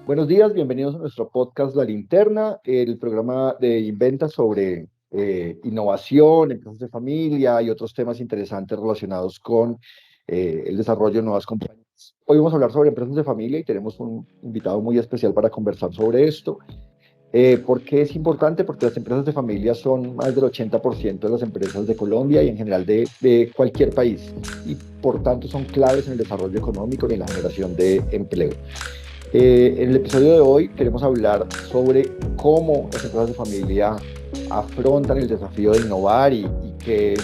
Buenos días, bienvenidos a nuestro podcast La Linterna, el programa de Inventa sobre innovación, empresas de familia y otros temas interesantes relacionados con el desarrollo de nuevas compañías. Hoy vamos a hablar sobre empresas de familia y tenemos un invitado muy especial para conversar sobre esto. ¿Por qué es importante? Porque las empresas de familia son más del 80% de las empresas de Colombia y en general de cualquier país y por tanto son claves en el desarrollo económico y en la generación de empleo. En el episodio de hoy queremos hablar sobre cómo las empresas de familia afrontan el desafío de innovar y qué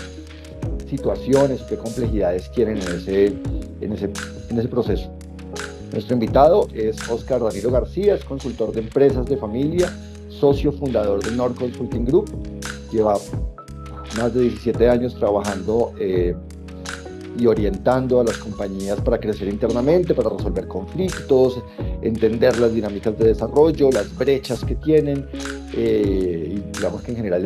situaciones, qué complejidades tienen en ese, en ese proceso. Nuestro invitado es Oscar Ramiro García, es consultor de empresas de familia, socio fundador de Nord Consulting Group, lleva más de 17 años trabajando y orientando a las compañías para crecer internamente, para resolver conflictos, entender las dinámicas de desarrollo, las brechas que tienen, y digamos que en general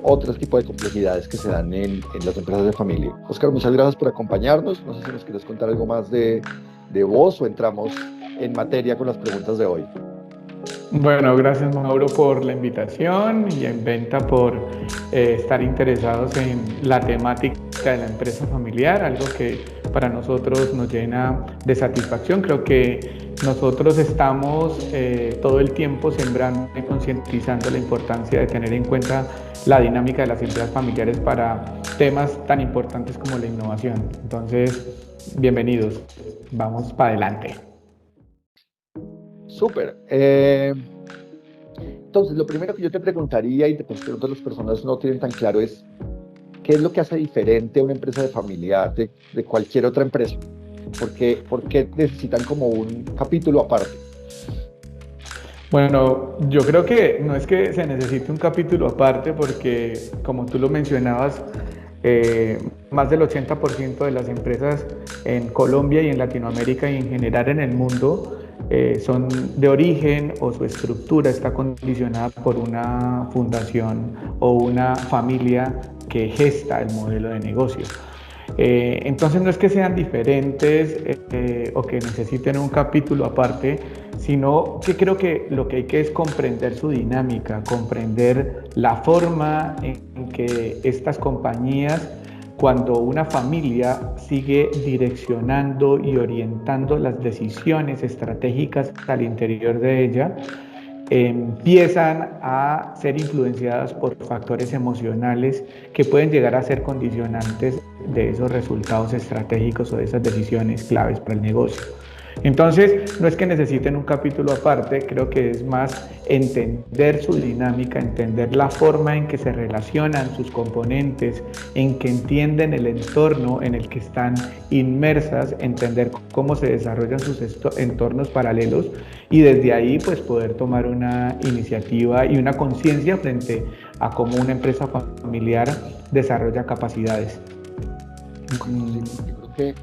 otros tipos de complejidades que se dan en las empresas de familia. Oscar, muchas gracias por acompañarnos. No sé si nos quieres contar algo más de vos o entramos en materia con las preguntas de hoy. Bueno, gracias Mauro por la invitación y en Venta por estar interesados en la temática de la empresa familiar, algo que para nosotros nos llena de satisfacción. Creo que nosotros estamos todo el tiempo sembrando y concientizando la importancia de tener en cuenta la dinámica de las empresas familiares para temas tan importantes como la innovación. Entonces, bienvenidos, vamos para adelante. Súper. Entonces, lo primero que yo te preguntaría y te pregunto a las personas no tienen tan claro es, ¿qué es lo que hace diferente a una empresa de familia de cualquier otra empresa? ¿Por qué necesitan como un capítulo aparte? Bueno, yo creo que no es que se necesite un capítulo aparte porque, como tú lo mencionabas, más del 80% de las empresas en Colombia y en Latinoamérica y en general en el mundo son de origen o su estructura está condicionada por una fundación o una familia que gesta el modelo de negocio. Entonces no es que sean diferentes o que necesiten un capítulo aparte, sino que creo que lo que hay que es comprender su dinámica, comprender la forma en que estas compañías, cuando una familia sigue direccionando y orientando las decisiones estratégicas al interior de ella, empiezan a ser influenciadas por factores emocionales que pueden llegar a ser condicionantes de esos resultados estratégicos o de esas decisiones claves para el negocio. Entonces, no es que necesiten un capítulo aparte, creo que es más entender su dinámica, entender la forma en que se relacionan sus componentes, en que entienden el entorno en el que están inmersas, entender cómo se desarrollan sus entornos paralelos y desde ahí pues poder tomar una iniciativa y una conciencia frente a cómo una empresa familiar desarrolla capacidades. Bueno, sí, yo creo que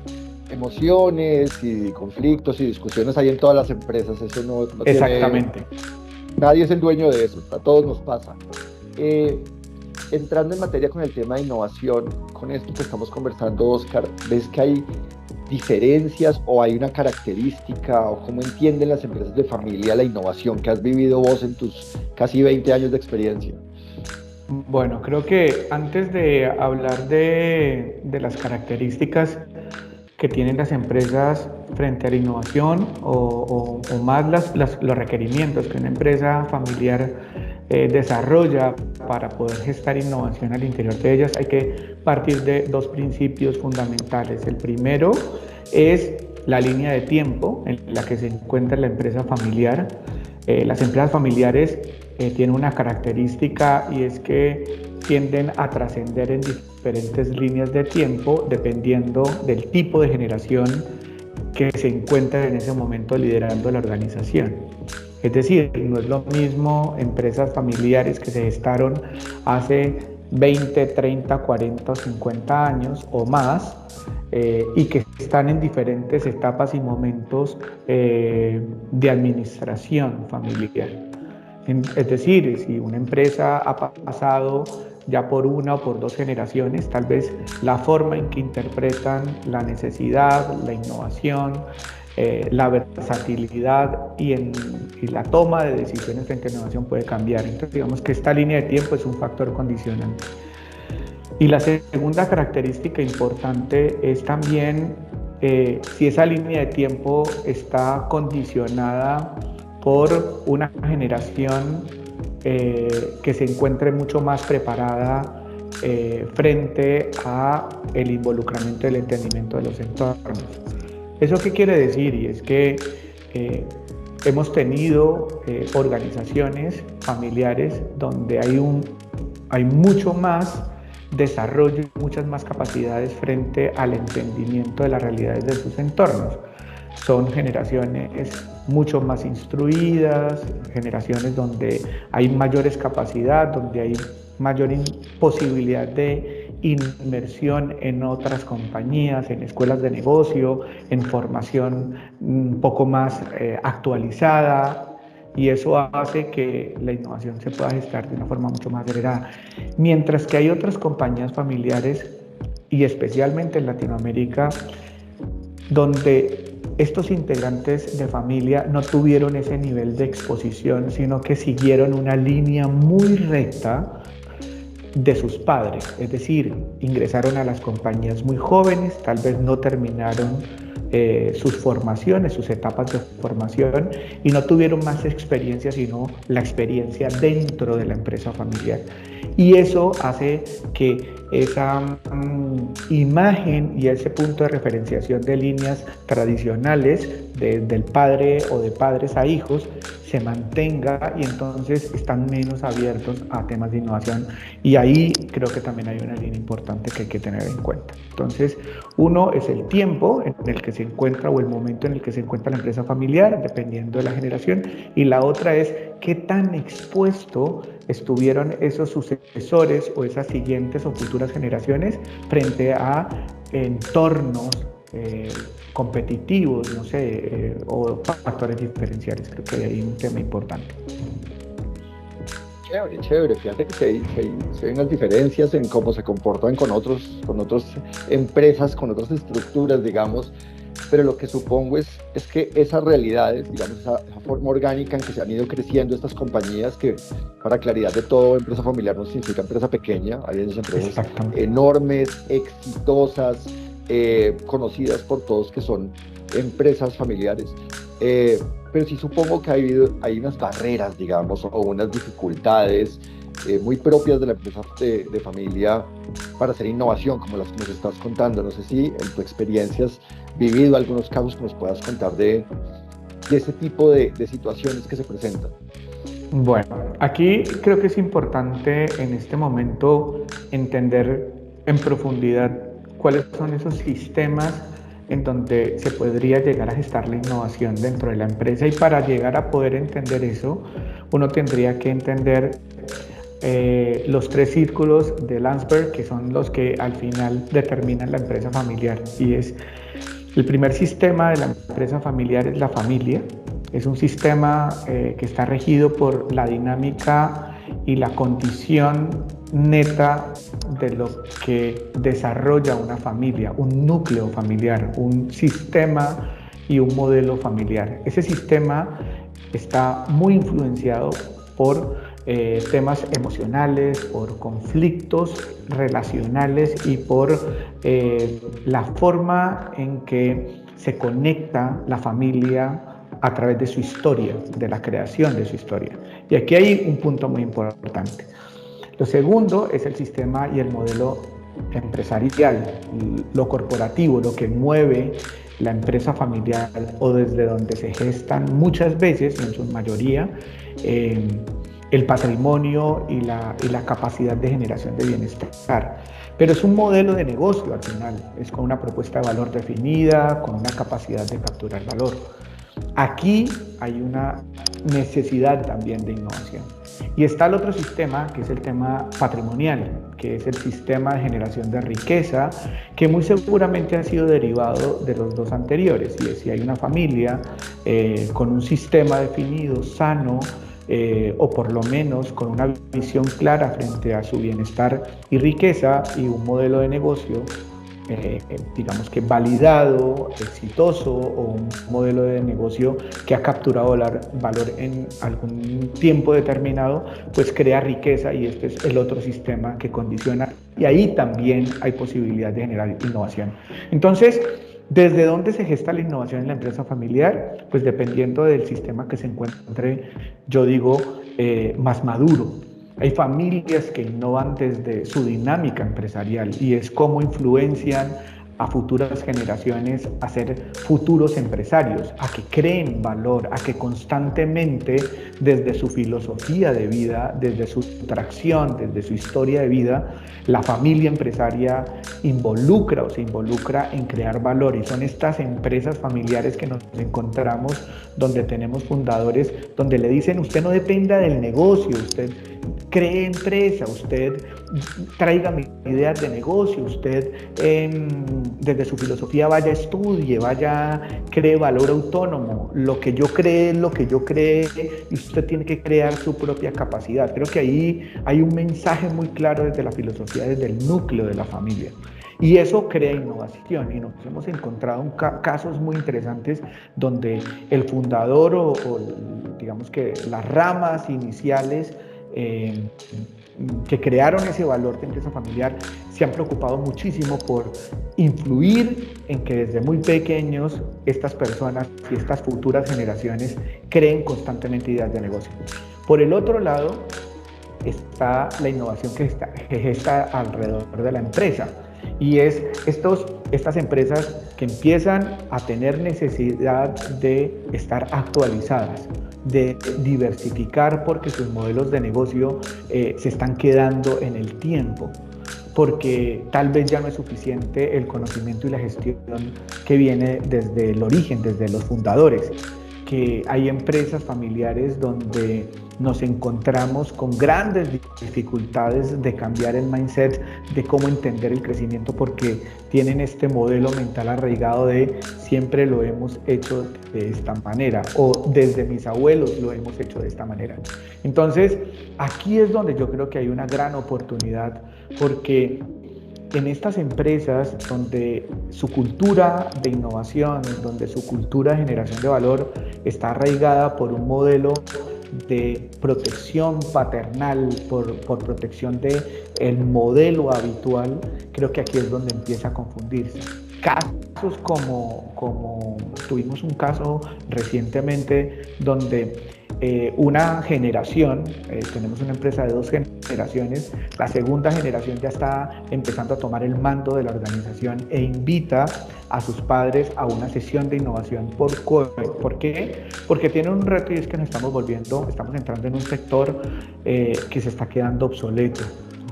emociones y conflictos y discusiones hay en todas las empresas. Eso no tiene, Exactamente. nadie es el dueño de eso, a todos nos pasa. Eh, Entrando en materia con el tema de innovación, con esto que estamos conversando, Oscar, ¿ves que hay diferencias o hay una característica o cómo entienden las empresas de familia la innovación que has vivido vos en tus casi 20 años de experiencia? Bueno, creo que antes de hablar de las características que tienen las empresas frente a la innovación o más los requerimientos que una empresa familiar desarrolla para poder gestar innovación al interior de ellas, hay que partir de dos principios fundamentales. El primero es la línea de tiempo en la que se encuentra la empresa familiar. Las empresas familiares tienen una característica y es que tienden a trascender en diferentes líneas de tiempo dependiendo del tipo de generación que se encuentra en ese momento liderando la organización. Es decir, no es lo mismo empresas familiares que se gestaron hace 20, 30, 40 o 50 años o más y que están en diferentes etapas y momentos de administración familiar. Es decir, si una empresa ha pasado ya por una o por dos generaciones, tal vez la forma en que interpretan la necesidad, la innovación, la versatilidad y la toma de decisiones frente a la innovación puede cambiar. Entonces, digamos que esta línea de tiempo es un factor condicionante. Y la segunda característica importante es también si esa línea de tiempo está condicionada por una generación que se encuentre mucho más preparada frente a el involucramiento del entendimiento de los entornos. ¿Eso qué quiere decir? Y es que hemos tenido organizaciones familiares donde hay mucho más desarrollo y muchas más capacidades frente al entendimiento de las realidades de sus entornos. Son generaciones mucho más instruidas, generaciones donde hay mayores capacidades, donde hay mayor posibilidad de inmersión en otras compañías, en escuelas de negocio, en formación un poco más actualizada, y eso hace que la innovación se pueda gestar de una forma mucho más acelerada. Mientras que hay otras compañías familiares, y especialmente en Latinoamérica, donde estos integrantes de familia no tuvieron ese nivel de exposición, sino que siguieron una línea muy recta de sus padres, es decir, ingresaron a las compañías muy jóvenes, tal vez no terminaron sus formaciones, sus etapas de formación, y no tuvieron más experiencia sino la experiencia dentro de la empresa familiar. Y eso hace que esa imagen y ese punto de referenciación de líneas tradicionales del padre o de padres a hijos se mantenga, y entonces están menos abiertos a temas de innovación, y ahí creo que también hay una línea importante que hay que tener en cuenta. Entonces, uno es el tiempo en el que se encuentra o el momento en el que se encuentra la empresa familiar, dependiendo de la generación, y la otra es qué tan expuesto estuvieron esos sucesores o esas siguientes o futuras generaciones frente a entornos competitivos, no sé, o factores diferenciales. Creo que hay un tema importante. Chévere, chévere. Fíjate que se ven las diferencias en cómo se comportan con otras empresas, con otras estructuras, digamos, pero lo que supongo es que esas realidades, digamos, esa forma orgánica en que se han ido creciendo estas compañías, que para claridad de todo, empresa familiar no significa empresa pequeña, hay empresas enormes, exitosas, conocidas por todos, que son empresas familiares, pero sí supongo que hay unas barreras, digamos, o unas dificultades muy propias de la empresa de familia para hacer innovación, como las que nos estás contando. No sé si en tu experiencia has vivido algunos casos que nos puedas contar de ese tipo de situaciones que se presentan. Bueno, aquí creo que es importante en este momento entender en profundidad cuáles son esos sistemas en donde se podría llegar a gestar la innovación dentro de la empresa, y para llegar a poder entender eso, uno tendría que entender los 3 círculos de Landsberg, que son los que al final determinan la empresa familiar. Y es el primer sistema de la empresa familiar es la familia. Es un sistema que está regido por la dinámica y la condición neta de lo que desarrolla una familia, un núcleo familiar, un sistema y un modelo familiar. Ese sistema está muy influenciado por temas emocionales, por conflictos relacionales y por la forma en que se conecta la familia a través de su historia, de la creación de su historia. Y aquí hay un punto muy importante. Lo segundo es el sistema y el modelo empresarial, lo corporativo, lo que mueve la empresa familiar, o desde donde se gestan muchas veces, y en su mayoría, el patrimonio y la capacidad de generación de bienestar. Pero es un modelo de negocio al final, es con una propuesta de valor definida, con una capacidad de capturar valor. Aquí hay una necesidad también de innovación. Y está el otro sistema, que es el tema patrimonial, que es el sistema de generación de riqueza, que muy seguramente ha sido derivado de los 2 anteriores. Y es si hay una familia con un sistema definido, sano, o por lo menos con una visión clara frente a su bienestar y riqueza, y un modelo de negocio digamos que validado, exitoso, o un modelo de negocio que ha capturado valor en algún tiempo determinado, pues crea riqueza, y este es el otro sistema que condiciona, y ahí también hay posibilidad de generar innovación. Entonces, ¿desde dónde se gesta la innovación en la empresa familiar? Pues dependiendo del sistema que se encuentre, yo digo, más maduro. Hay familias que innovan desde su dinámica empresarial, y es cómo influencian a futuras generaciones a ser futuros empresarios, a que creen valor, a que constantemente, desde su filosofía de vida, desde su tracción, desde su historia de vida, la familia empresaria involucra o se involucra en crear valor. Y son estas empresas familiares que nos encontramos, donde tenemos fundadores donde le dicen: usted no dependa del negocio, usted cree empresa, usted traiga ideas de negocio, usted desde su filosofía vaya, estudie, vaya, cree valor autónomo, lo que yo cree es lo que yo cree, y usted tiene que crear su propia capacidad. Creo que ahí hay un mensaje muy claro desde la filosofía, desde el núcleo de la familia. Y eso crea innovación, y nos hemos encontrado en casos muy interesantes donde el fundador o digamos que las ramas iniciales que crearon ese valor de empresa familiar se han preocupado muchísimo por influir en que desde muy pequeños estas personas y estas futuras generaciones creen constantemente ideas de negocio. Por el otro lado está la innovación que gesta alrededor de la empresa, y es estas empresas que empiezan a tener necesidad de estar actualizadas, de diversificar, porque sus modelos de negocio se están quedando en el tiempo, porque tal vez ya no es suficiente el conocimiento y la gestión que viene desde el origen, desde los fundadores, que hay empresas familiares donde nos encontramos con grandes dificultades de cambiar el mindset, de cómo entender el crecimiento, porque tienen este modelo mental arraigado de siempre lo hemos hecho de esta manera, o desde mis abuelos lo hemos hecho de esta manera. Entonces, aquí es donde yo creo que hay una gran oportunidad, porque en estas empresas donde su cultura de innovación, donde su cultura de generación de valor está arraigada por un modelo de protección paternal, por protección del modelo habitual, creo que aquí es donde empieza a confundirse. Casos como tuvimos un caso recientemente donde una generación, tenemos una empresa de 2 generaciones, la segunda generación ya está empezando a tomar el mando de la organización e invita a sus padres a una sesión de innovación por COVID. ¿Por qué? Porque tienen un reto, y es que estamos entrando en un sector que se está quedando obsoleto,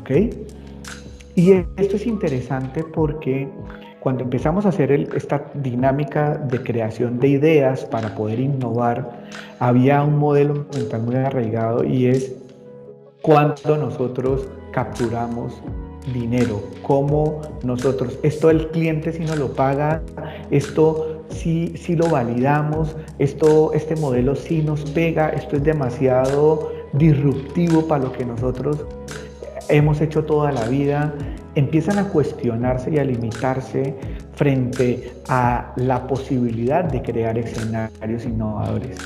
¿ok? Y esto es interesante porque cuando empezamos a hacer esta dinámica de creación de ideas para poder innovar, había un modelo mental muy arraigado, y es cuánto nosotros capturamos dinero, cómo nosotros, esto el cliente si no lo paga, esto sí lo validamos, este modelo sí nos pega, esto es demasiado disruptivo para lo que nosotros hemos hecho toda la vida. Empiezan a cuestionarse y a limitarse frente a la posibilidad de crear escenarios innovadores.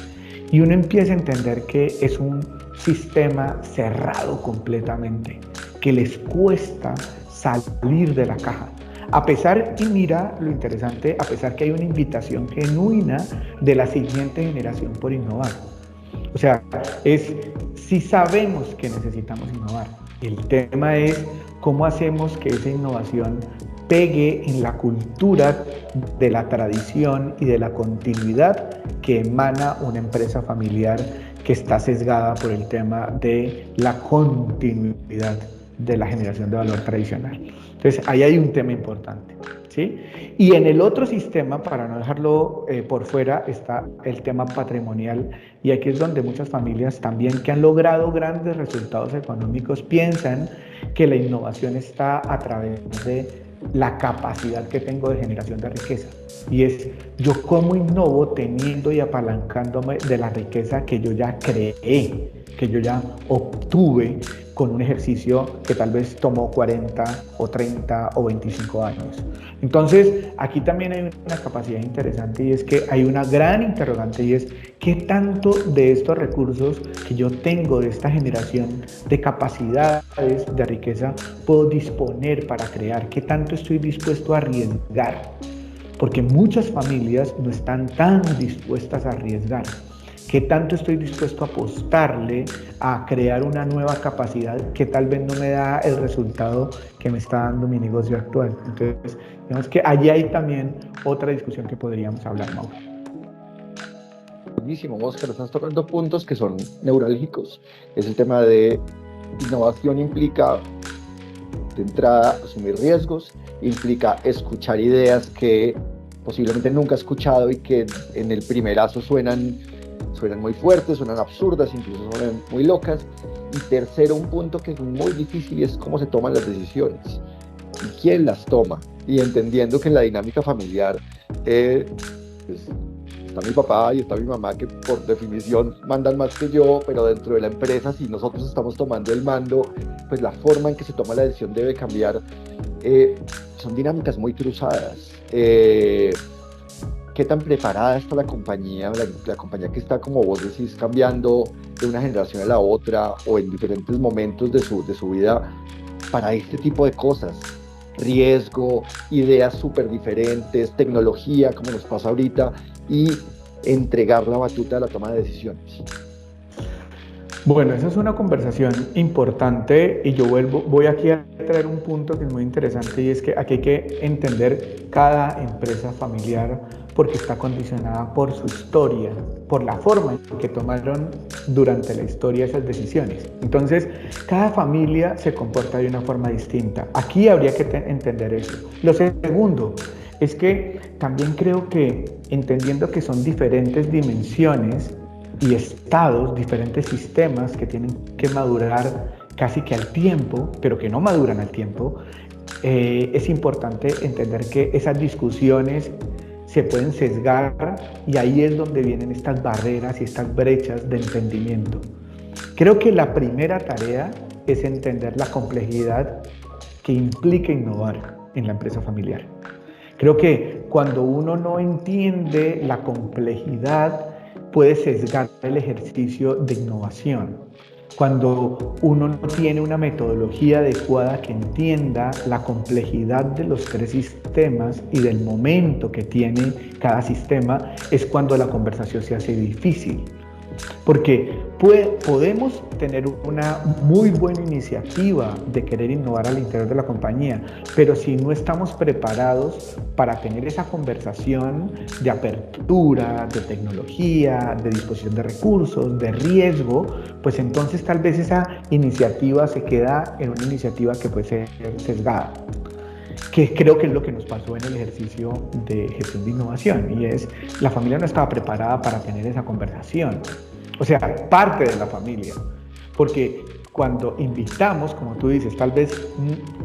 Y uno empieza a entender que es un sistema cerrado completamente, que les cuesta salir de la caja. A pesar, y mira lo interesante, a pesar que hay una invitación genuina de la siguiente generación por innovar. O sea, si sabemos que necesitamos innovar, el tema es cómo hacemos que esa innovación pegue en la cultura de la tradición y de la continuidad que emana una empresa familiar que está sesgada por el tema de la continuidad de la generación de valor tradicional. Entonces, ahí hay un tema importante, ¿sí? Y en el otro sistema, para no dejarlo por fuera, está el tema patrimonial, y aquí es donde muchas familias también que han logrado grandes resultados económicos piensan que la innovación está a través de la capacidad que tengo de generación de riqueza, y es yo cómo innovo teniendo y apalancándome de la riqueza que yo ya creé, que yo ya obtuve con un ejercicio que tal vez tomó 40 o 30 o 25 años. Entonces, aquí también hay una capacidad interesante y es que hay una gran interrogante y es ¿qué tanto de estos recursos que yo tengo de esta generación de capacidades de riqueza puedo disponer para crear? ¿Qué tanto estoy dispuesto a arriesgar? Porque muchas familias no están tan dispuestas a arriesgar. ¿Qué tanto estoy dispuesto a apostarle a crear una nueva capacidad que tal vez no me da el resultado que me está dando mi negocio actual? Entonces, digamos que allí hay también otra discusión que podríamos hablar, Mauro. Buenísimo, Oscar, estás tocando puntos que son neurálgicos. Es el tema de innovación implica, de entrada, asumir riesgos, implica escuchar ideas que posiblemente nunca he escuchado y que en el primerazo suenan muy fuertes, suenan absurdas, incluso suenan muy locas. Y tercero, un punto que es muy difícil es cómo se toman las decisiones y quién las toma. Y entendiendo que en la dinámica familiar pues, está mi papá y está mi mamá, que por definición mandan más que yo, pero dentro de la empresa, si nosotros estamos tomando el mando, pues la forma en que se toma la decisión debe cambiar. Son dinámicas muy cruzadas. ¿Qué tan preparada está la compañía que está, como vos decís, cambiando de una generación a la otra o en diferentes momentos de su vida para este tipo de cosas? Riesgo, ideas súper diferentes, tecnología, como nos pasa ahorita, y entregar la batuta de la toma de decisiones. Bueno, esa es una conversación importante y yo voy aquí a traer un punto que es muy interesante y es que aquí hay que entender cada empresa familiar porque está condicionada por su historia, por la forma en que tomaron durante la historia esas decisiones. Entonces, cada familia se comporta de una forma distinta. Aquí habría que entender eso. Lo segundo es que también creo que entendiendo que son diferentes dimensiones y estados, diferentes sistemas que tienen que madurar casi que al tiempo, pero que no maduran al tiempo, es importante entender que esas discusiones se pueden sesgar y ahí es donde vienen estas barreras y estas brechas de entendimiento. Creo que la primera tarea es entender la complejidad que implica innovar en la empresa familiar. Creo que cuando uno no entiende la complejidad, puede sesgar el ejercicio de innovación. Cuando uno no tiene una metodología adecuada que entienda la complejidad de los tres sistemas y del momento que tiene cada sistema, es cuando la conversación se hace difícil. Porque podemos tener una muy buena iniciativa de querer innovar al interior de la compañía, pero si no estamos preparados para tener esa conversación de apertura, de tecnología, de disposición de recursos, de riesgo, pues entonces tal vez esa iniciativa se queda en una iniciativa que puede ser sesgada. Que creo que es lo que nos pasó en el ejercicio de gestión de innovación, y es la familia no estaba preparada para tener esa conversación. O sea, parte de la familia, porque cuando invitamos, como tú dices, tal vez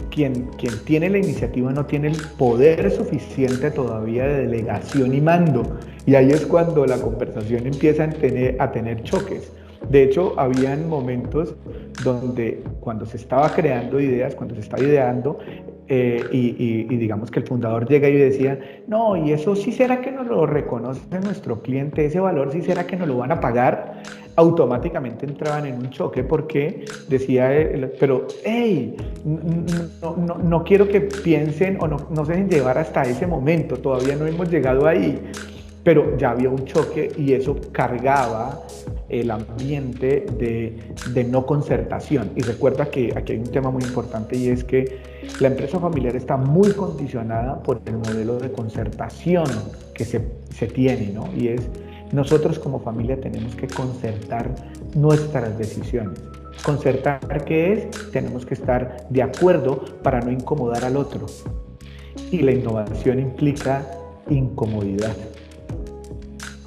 quien tiene la iniciativa no tiene el poder suficiente todavía de delegación y mando, y ahí es cuando la conversación empieza a tener choques. De hecho, habían momentos donde cuando se estaba creando ideas, cuando se estaba ideando, y digamos que el fundador llega y decía, no, y eso sí será que nos lo reconoce nuestro cliente, ese valor sí será que nos lo van a pagar, automáticamente entraban en un choque porque decía, pero hey, no quiero que piensen o no se dejen llevar hasta ese momento, todavía no hemos llegado ahí. Pero ya había un choque y eso cargaba el ambiente de no concertación. Y recuerda que aquí hay un tema muy importante y es que la empresa familiar está muy condicionada por el modelo de concertación que se tiene, ¿no? Y es, nosotros como familia tenemos que concertar nuestras decisiones. ¿Concertar qué es? Tenemos que estar de acuerdo para no incomodar al otro. Y la innovación implica incomodidad.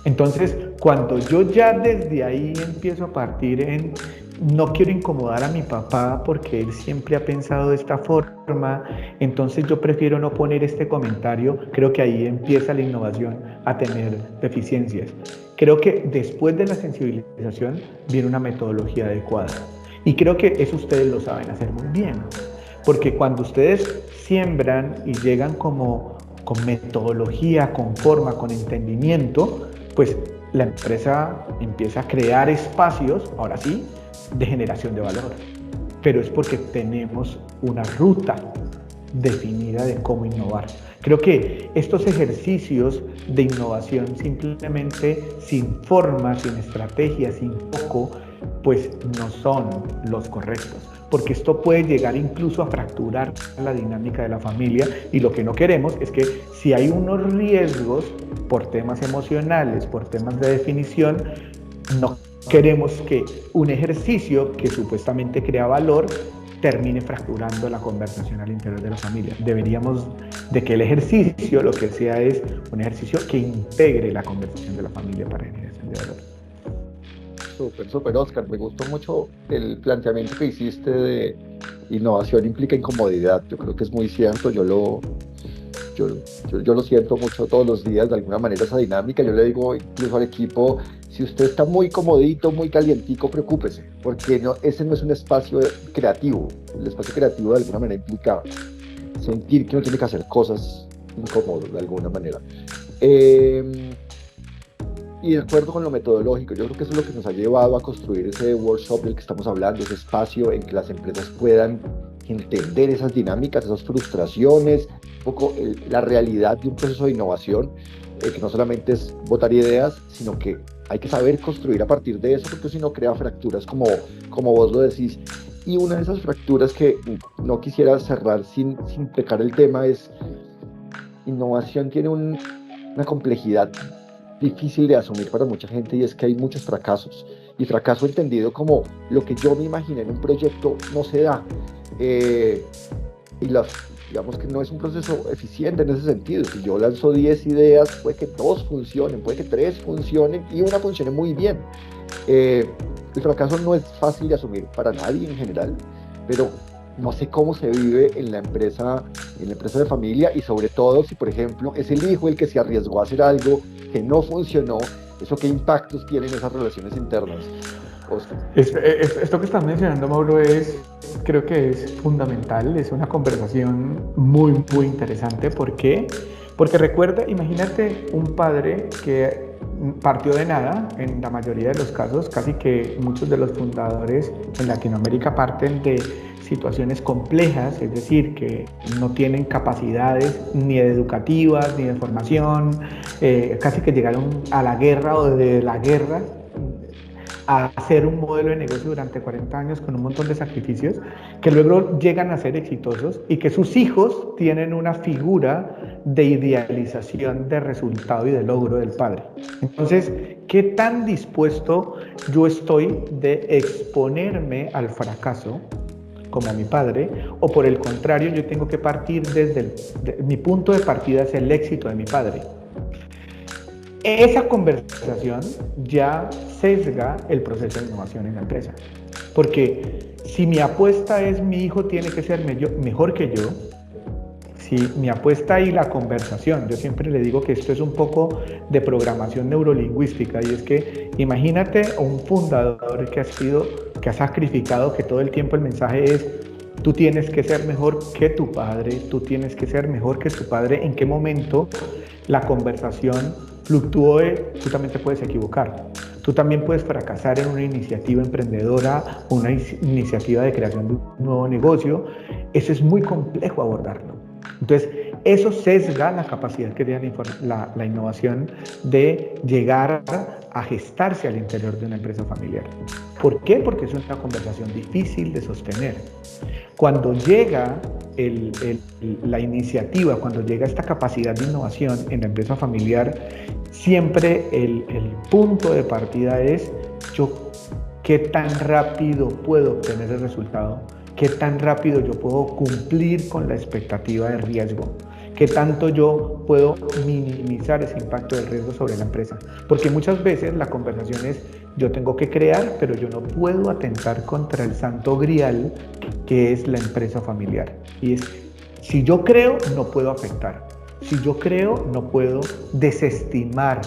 Entonces, cuando yo ya desde ahí empiezo a partir en no quiero incomodar a mi papá porque él siempre ha pensado de esta forma, entonces yo prefiero no poner este comentario. Creo que ahí empieza la innovación a tener deficiencias. Creo que después de la sensibilización viene una metodología adecuada. Y creo que eso ustedes lo saben hacer muy bien. Porque cuando ustedes siembran y llegan como con metodología, con forma, con entendimiento, pues la empresa empieza a crear espacios, ahora sí, de generación de valor. Pero es porque tenemos una ruta definida de cómo innovar. Creo que estos ejercicios de innovación simplemente sin forma, sin estrategia, sin foco, pues no son los correctos, porque esto puede llegar incluso a fracturar la dinámica de la familia, y lo que no queremos es que si hay unos riesgos por temas emocionales, por temas de definición, no queremos que un ejercicio que supuestamente crea valor termine fracturando la conversación al interior de la familia. Deberíamos de que el ejercicio lo que sea es un ejercicio que integre la conversación de la familia para generación de valor. Súper, Oscar. Me gustó mucho el planteamiento que hiciste de innovación implica incomodidad. Yo creo que es muy cierto. Yo lo siento mucho todos los días, de alguna manera, esa dinámica. Yo le digo incluso al equipo, si usted está muy comodito, muy calientico, preocúpese, porque ese no es un espacio creativo. El espacio creativo de alguna manera implica sentir que uno tiene que hacer cosas incómodas de alguna manera. Y de acuerdo con lo metodológico, yo creo que eso es lo que nos ha llevado a construir ese workshop del que estamos hablando, ese espacio en que las empresas puedan entender esas dinámicas, esas frustraciones, un poco la realidad de un proceso de innovación, que no solamente es botar ideas, sino que hay que saber construir a partir de eso, porque si no crea fracturas como vos lo decís. Y una de esas fracturas que no quisiera cerrar sin pecar el tema es, innovación tiene una complejidad difícil de asumir para mucha gente, y es que hay muchos fracasos, y fracaso entendido como lo que yo me imaginé en un proyecto no se da, y digamos que no es un proceso eficiente en ese sentido. Si yo lanzo 10 ideas, puede que 2 funcionen, puede que 3 funcionen y una funcione muy bien. El fracaso no es fácil de asumir para nadie en general, pero no sé cómo se vive en la empresa de familia, y sobre todo si, por ejemplo, es el hijo el que se arriesgó a hacer algo que no funcionó. ¿Eso qué impactos tiene en esas relaciones internas, Oscar? Esto que estás mencionando, Mauro, creo que es fundamental, es una conversación muy, muy interesante. ¿Por qué? Porque recuerda, imagínate un padre que partió de nada. En la mayoría de los casos, casi que muchos de los fundadores en Latinoamérica parten de situaciones complejas, es decir, que no tienen capacidades ni educativas ni de formación, casi que llegaron a la guerra o de la guerra a hacer un modelo de negocio durante 40 años con un montón de sacrificios, que luego llegan a ser exitosos y que sus hijos tienen una figura de idealización de resultado y de logro del padre. Entonces, ¿qué tan dispuesto yo estoy de exponerme al fracaso como mi padre? O por el contrario, yo tengo que partir mi punto de partida es el éxito de mi padre. Esa conversación ya sesga el proceso de innovación en la empresa, porque si mi apuesta es mi hijo tiene que ser mejor que yo, si mi apuesta y la conversación, yo siempre le digo que esto es un poco de programación neurolingüística, y es que imagínate a un fundador que ha sacrificado, que todo el tiempo el mensaje es: tú tienes que ser mejor que tu padre, tú tienes que ser mejor que tu padre. ¿En qué momento la conversación fluctúe? Tú también te puedes equivocar, tú también puedes fracasar en una iniciativa emprendedora, una iniciativa de creación de un nuevo negocio. Eso es muy complejo abordarlo. Entonces, eso sesga la capacidad que tiene la innovación de llegar a gestarse al interior de una empresa familiar. ¿Por qué? Porque es una conversación difícil de sostener. Cuando llega la iniciativa, cuando llega esta capacidad de innovación en la empresa familiar, siempre el punto de partida es: yo qué tan rápido puedo obtener el resultado, qué tan rápido yo puedo cumplir con la expectativa de riesgo, ¿qué tanto yo puedo minimizar ese impacto del riesgo sobre la empresa? Porque muchas veces la conversación es, yo tengo que crear, pero yo no puedo atentar contra el santo grial que es la empresa familiar. Y es, si yo creo, no puedo afectar. Si yo creo, no puedo desestimar.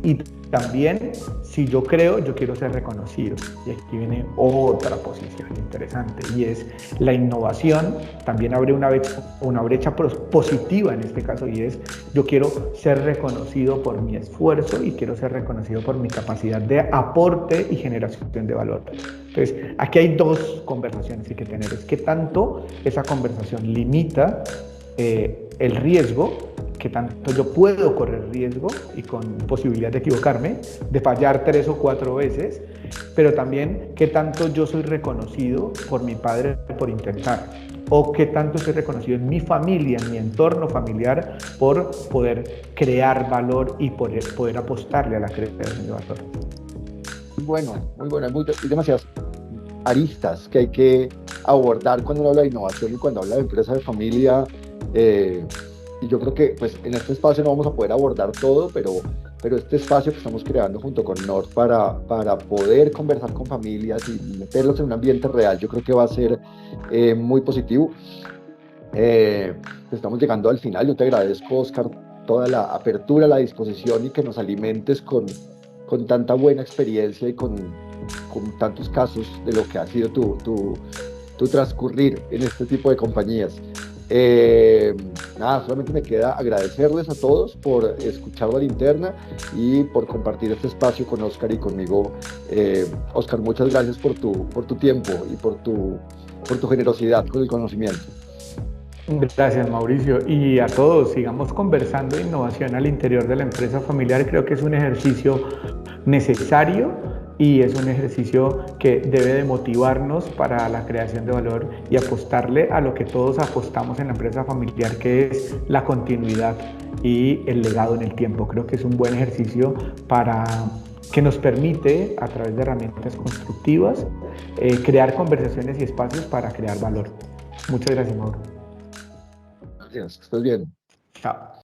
Y también, si yo creo, yo quiero ser reconocido. Y aquí viene otra posición interesante, y es la innovación. También abre una brecha positiva en este caso, y es, yo quiero ser reconocido por mi esfuerzo y quiero ser reconocido por mi capacidad de aporte y generación de valor. Entonces, aquí hay dos conversaciones que hay que tener. Es qué tanto esa conversación limita el riesgo, que tanto yo puedo correr riesgo y con posibilidad de equivocarme, de fallar 3 o 4 veces, pero también qué tanto yo soy reconocido por mi padre por intentar, o qué tanto soy reconocido en mi familia, en mi entorno familiar, por poder crear valor y poder apostarle a la creación de valor. Muy bueno, hay demasiadas aristas que hay que abordar cuando uno habla de innovación y cuando habla de empresa de familia. Y yo creo que pues en este espacio no vamos a poder abordar todo, pero este espacio que estamos creando junto con Nord para poder conversar con familias y meterlos en un ambiente real, yo creo que va a ser muy positivo. Estamos llegando al final. Yo te agradezco, Oscar, toda la apertura, la disposición y que nos alimentes con tanta buena experiencia y con tantos casos de lo que ha sido tu transcurrir en este tipo de compañías. Nada, solamente me queda agradecerles a todos por escuchar La Linterna y por compartir este espacio con Oscar y conmigo. Oscar, muchas gracias por tu tiempo y por tu generosidad con el conocimiento. Gracias, Mauricio. Y a todos, sigamos conversando de innovación al interior de la empresa familiar. Creo que es un ejercicio necesario y es un ejercicio que debe de motivarnos para la creación de valor y apostarle a lo que todos apostamos en la empresa familiar, que es la continuidad y el legado en el tiempo. Creo que es un buen ejercicio que nos permite, a través de herramientas constructivas, crear conversaciones y espacios para crear valor. Muchas gracias, Mauro. Gracias, que estés bien. Chao.